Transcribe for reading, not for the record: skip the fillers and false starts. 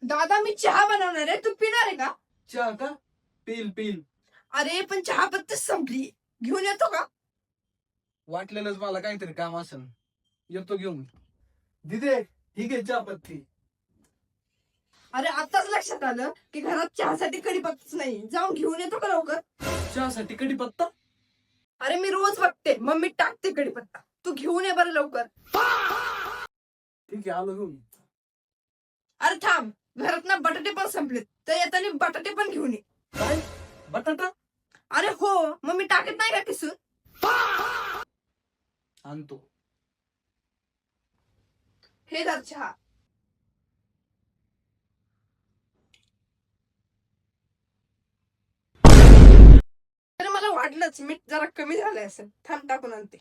दादा मी चहा बनवणार आहे, तू पिणार आहे का? चहा का? Peel peel. अरे पण चहा पत्तीच संपली, घेऊन येतो का? वाटलेलंच मला काहीतरी काम असेल, येतो घेऊन. दिदे ठीक आहे चहा पत्ती. अरे आताच लक्षात आलं की घरात चहासाठी कढीपत्ताच नाही, जाऊन घेऊन येतो का लवकर? चहासाठी कढीपत्ता? अरे मी रोज बघते मम्मी टाकते कढीपत्ता, तू घेऊन ये बरं लवकर. ठीक आहे आलो घेऊन. अरे थांब, घरात ना बटाटे पण संपलेत, तर येताना बटाटे पण घेऊन ये. काय? बटाटा? अरे हो, मम्मी टाकत नाही का किसून? आणतो. हे धर चहा. तर मला वाटलंच मीठ जरा कमी झालंय असेल, थांब टाकून आणते.